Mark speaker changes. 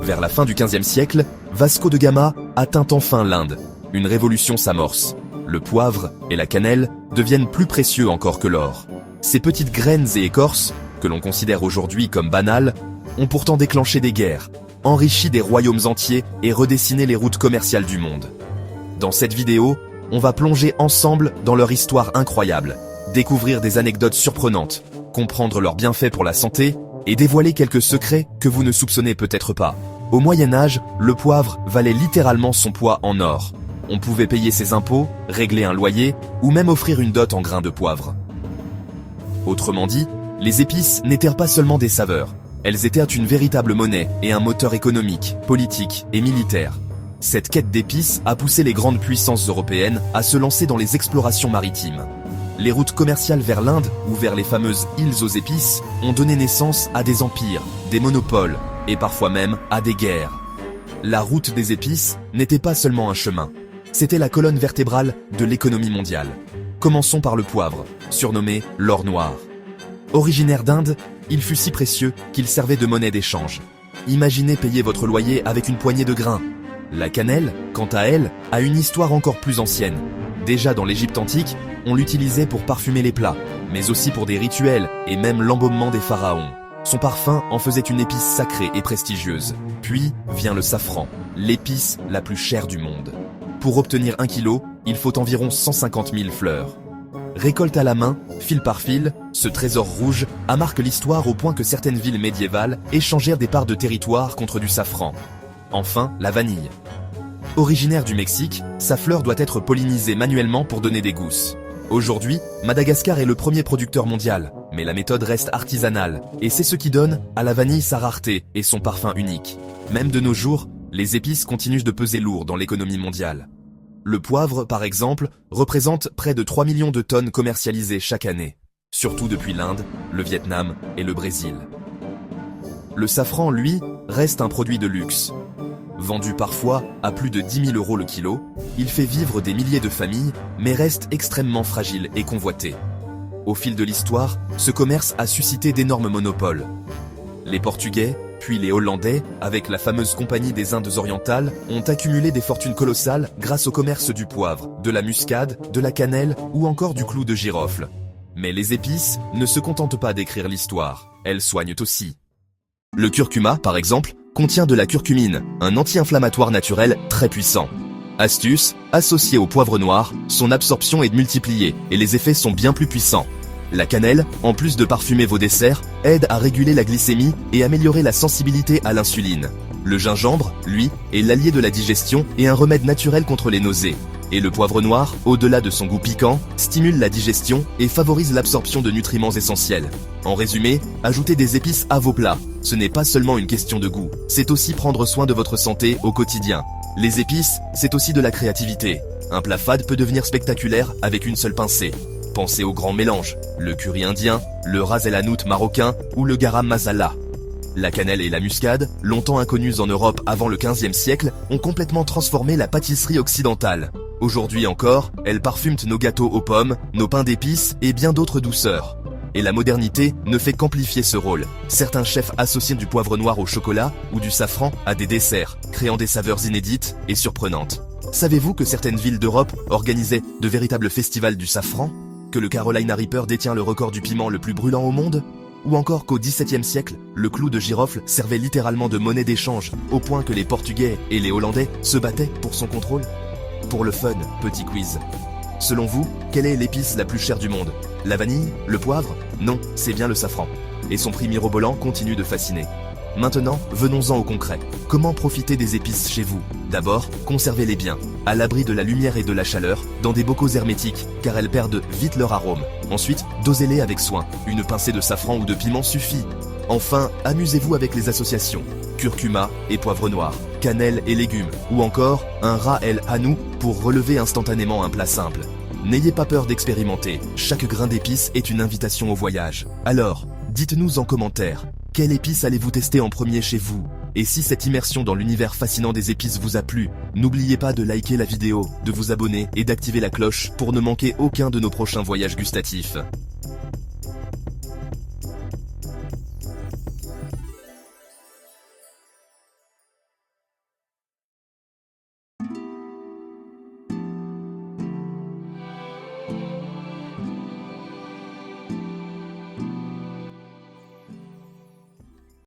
Speaker 1: Vers la fin du XVe siècle, Vasco de Gama atteint enfin l'Inde. Une révolution s'amorce. Le poivre et la cannelle deviennent plus précieux encore que l'or. Ces petites graines et écorces, que l'on considère aujourd'hui comme banales, ont pourtant déclenché des guerres, enrichi des royaumes entiers et redessiné les routes commerciales du monde. Dans cette vidéo, on va plonger ensemble dans leur histoire incroyable, découvrir des anecdotes surprenantes, comprendre leurs bienfaits pour la santé et dévoiler quelques secrets que vous ne soupçonnez peut-être pas. Au Moyen-Âge, le poivre valait littéralement son poids en or. On pouvait payer ses impôts, régler un loyer ou même offrir une dot en grains de poivre. Autrement dit, les épices n'étaient pas seulement des saveurs, elles étaient une véritable monnaie et un moteur économique, politique et militaire. Cette quête d'épices a poussé les grandes puissances européennes à se lancer dans les explorations maritimes. Les routes commerciales vers l'Inde ou vers les fameuses îles aux épices ont donné naissance à des empires, des monopoles et parfois même à des guerres. La route des épices n'était pas seulement un chemin, c'était la colonne vertébrale de l'économie mondiale. Commençons par le poivre, surnommé l'or noir. Originaire d'Inde, il fut si précieux qu'il servait de monnaie d'échange. Imaginez payer votre loyer avec une poignée de grains. La cannelle, quant à elle, a une histoire encore plus ancienne. Déjà dans l'Égypte antique, on l'utilisait pour parfumer les plats, mais aussi pour des rituels et même l'embaumement des pharaons. Son parfum en faisait une épice sacrée et prestigieuse. Puis vient le safran, l'épice la plus chère du monde. Pour obtenir 1 kilo, il faut environ 150 000 fleurs. Récolte à la main, fil par fil, ce trésor rouge a marqué l'histoire au point que certaines villes médiévales échangèrent des parts de territoire contre du safran. Enfin, la vanille. Originaire du Mexique, sa fleur doit être pollinisée manuellement pour donner des gousses. Aujourd'hui, Madagascar est le premier producteur mondial, mais la méthode reste artisanale, et c'est ce qui donne à la vanille sa rareté et son parfum unique. Même de nos jours, les épices continuent de peser lourd dans l'économie mondiale. Le poivre, par exemple, représente près de 3 millions de tonnes commercialisées chaque année, surtout depuis l'Inde, le Vietnam et le Brésil. Le safran, lui, reste un produit de luxe. Vendu parfois à plus de 10 000 € le kilo, il fait vivre des milliers de familles, mais reste extrêmement fragile et convoité. Au fil de l'histoire, ce commerce a suscité d'énormes monopoles. Les Portugais, puis les Hollandais, avec la fameuse Compagnie des Indes orientales, ont accumulé des fortunes colossales grâce au commerce du poivre, de la muscade, de la cannelle ou encore du clou de girofle. Mais les épices ne se contentent pas d'écrire l'histoire, elles soignent aussi. Le curcuma, par exemple, contient de la curcumine, un anti-inflammatoire naturel très puissant. Astuce, associé au poivre noir, son absorption est multipliée et les effets sont bien plus puissants. La cannelle, en plus de parfumer vos desserts, aide à réguler la glycémie et améliorer la sensibilité à l'insuline. Le gingembre, lui, est l'allié de la digestion et un remède naturel contre les nausées. Et le poivre noir, au-delà de son goût piquant, stimule la digestion et favorise l'absorption de nutriments essentiels. En résumé, ajoutez des épices à vos plats. Ce n'est pas seulement une question de goût, c'est aussi prendre soin de votre santé au quotidien. Les épices, c'est aussi de la créativité. Un plat fade peut devenir spectaculaire avec une seule pincée. Pensez au grand mélange, le curry indien, le ras el hanout marocain ou le garam masala. La cannelle et la muscade, longtemps inconnues en Europe avant le XVe siècle, ont complètement transformé la pâtisserie occidentale. Aujourd'hui encore, elles parfument nos gâteaux aux pommes, nos pains d'épices et bien d'autres douceurs. Et la modernité ne fait qu'amplifier ce rôle. Certains chefs associent du poivre noir au chocolat ou du safran à des desserts, créant des saveurs inédites et surprenantes. Savez-vous que certaines villes d'Europe organisaient de véritables festivals du safran ? Que le Carolina Reaper détient le record du piment le plus brûlant au monde ? Ou encore qu'au XVIIe siècle, le clou de girofle servait littéralement de monnaie d'échange, au point que les Portugais et les Hollandais se battaient pour son contrôle ? Pour le fun, petit quiz. Selon vous, quelle est l'épice la plus chère du monde ? La vanille ? Le poivre ? Non, c'est bien le safran. Et son prix mirobolant continue de fasciner. Maintenant, venons-en au concret. Comment profiter des épices chez vous ? D'abord, conservez-les bien, à l'abri de la lumière et de la chaleur, dans des bocaux hermétiques, car elles perdent vite leur arôme. Ensuite, dosez-les avec soin. Une pincée de safran ou de piment suffit. Enfin, amusez-vous avec les associations. Curcuma et poivre noir, cannelle et légumes, ou encore un ras el hanout pour relever instantanément un plat simple. N'ayez pas peur d'expérimenter, chaque grain d'épice est une invitation au voyage. Alors, dites-nous en commentaire, quelle épice allez-vous tester en premier chez vous ? Et si cette immersion dans l'univers fascinant des épices vous a plu, n'oubliez pas de liker la vidéo, de vous abonner et d'activer la cloche pour ne manquer aucun de nos prochains voyages gustatifs.